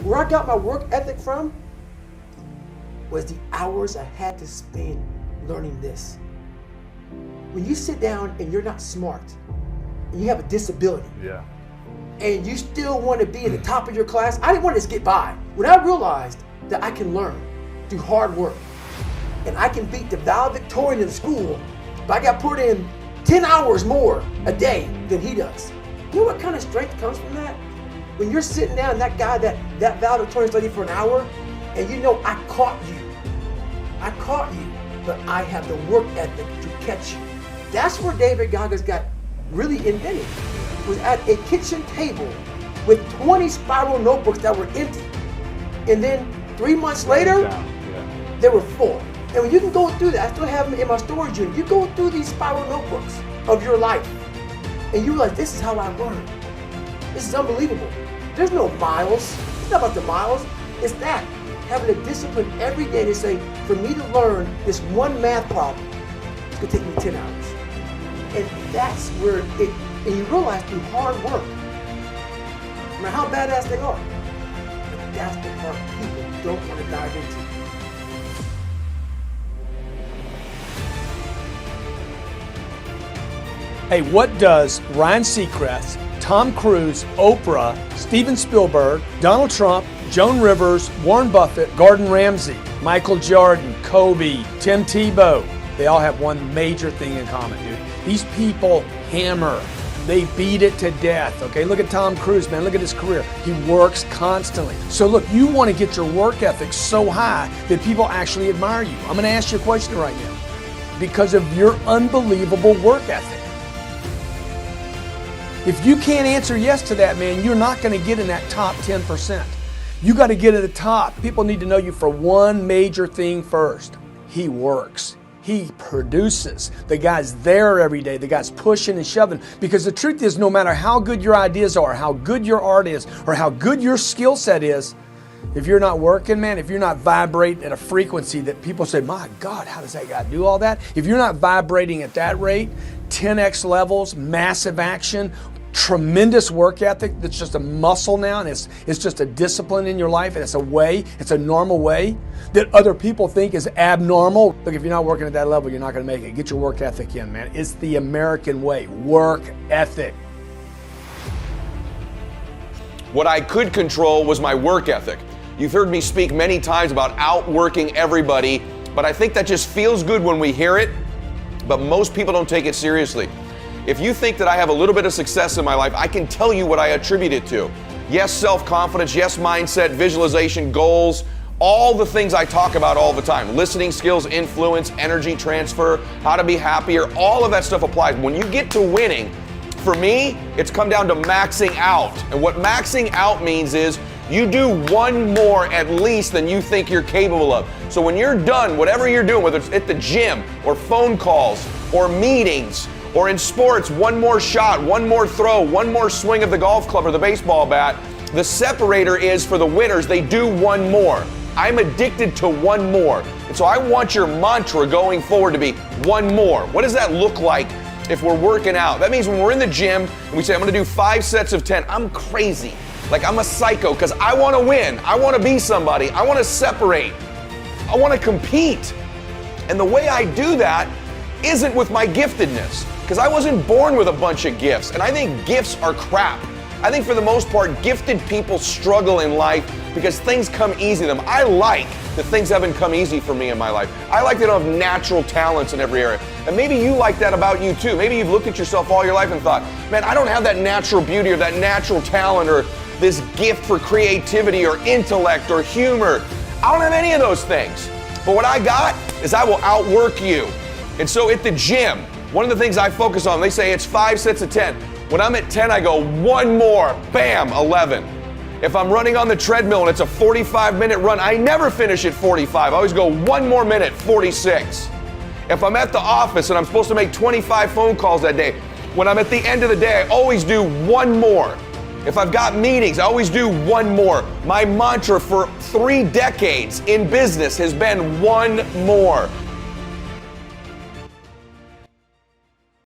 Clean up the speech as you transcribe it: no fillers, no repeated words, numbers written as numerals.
Where I got my work ethic from was the hours I had to spend learning this. When you sit down and you're not smart, and you have a disability, and you still want to be at the top of your class, I didn't want to just get by. When I realized that I can learn through hard work, and I can beat the valedictorian in school, but I got put in 10 hours more a day than he does. You know what kind of strength comes from that? When you're sitting down, that guy, that valedictorian studied for an hour, and you know, I caught you, but I have the work ethic to catch you. That's where David Goggins got really invented, was at a kitchen table with 20 spiral notebooks that were empty. And then 3 months later, they were full. And when you can go through that, I still have them in my storage unit. You go through these spiral notebooks of your life, and you realize this is how I learned. This is unbelievable. There's no miles. It's not about the miles. It's that, having a discipline every day to say, for me to learn this one math problem, it's gonna take me 10 hours. And that's where and you realize through hard work, no matter how badass they are, but that's the part people don't want to dive into. Hey, what does Ryan Seacrest, Tom Cruise, Oprah, Steven Spielberg, Donald Trump, Joan Rivers, Warren Buffett, Gordon Ramsay, Michael Jordan, Kobe, Tim Tebow, they all have one major thing in common, dude. These people hammer. They beat it to death, okay? Look at Tom Cruise, man. Look at his career. He works constantly. So look, you want to get your work ethic so high that people actually admire you. I'm going to ask you a question right now. Because of your unbelievable work ethic. If you can't answer yes to that, man, you're not going to get in that top 10%. You got to get at the top. People need to know you for one major thing first. He works. He produces. The guy's there every day. The guy's pushing and shoving. Because the truth is, no matter how good your ideas are, how good your art is, or how good your skill set is, if you're not working, man, if you're not vibrating at a frequency that people say, my God, how does that guy do all that? If you're not vibrating at that rate, 10x levels, massive action, tremendous work ethic that's just a muscle now, and it's just a discipline in your life, and it's a way, it's a normal way that other people think is abnormal. Look, if you're not working at that level, you're not going to make it. Get your work ethic in, man. It's the American way. Work ethic. What I could control was my work ethic. You've heard me speak many times about outworking everybody, but I think that just feels good when we hear it, but most people don't take it seriously. If you think that I have a little bit of success in my life, I can tell you what I attribute it to. Yes, self-confidence, yes, mindset, visualization, goals, all the things I talk about all the time. Listening skills, influence, energy transfer, how to be happier, all of that stuff applies. When you get to winning, for me, it's come down to maxing out. And what maxing out means is you do one more at least than you think you're capable of. So when you're done, whatever you're doing, whether it's at the gym or phone calls or meetings, or in sports, one more shot, one more throw, one more swing of the golf club or the baseball bat, the separator is for the winners, they do one more. I'm addicted to one more. And so I want your mantra going forward to be one more. What does that look like if we're working out? That means when we're in the gym and we say, I'm gonna do 5 sets of 10, I'm crazy. Like I'm a psycho because I wanna win. I wanna be somebody. I wanna separate. I wanna compete. And the way I do that isn't with my giftedness. Because I wasn't born with a bunch of gifts, and I think gifts are crap. I think for the most part, gifted people struggle in life because things come easy to them. I like that things haven't come easy for me in my life. I like that I have natural talents in every area. And maybe you like that about you too. Maybe you've looked at yourself all your life and thought, man, I don't have that natural beauty or that natural talent or this gift for creativity or intellect or humor. I don't have any of those things. But what I got is I will outwork you. And so at the gym, one of the things I focus on, they say it's 5 sets of 10. When I'm at 10, I go one more, bam, 11. If I'm running on the treadmill and it's a 45-minute run, I never finish at 45. I always go one more minute, 46. If I'm at the office and I'm supposed to make 25 phone calls that day, when I'm at the end of the day, I always do one more. If I've got meetings, I always do one more. My mantra for 3 decades in business has been one more.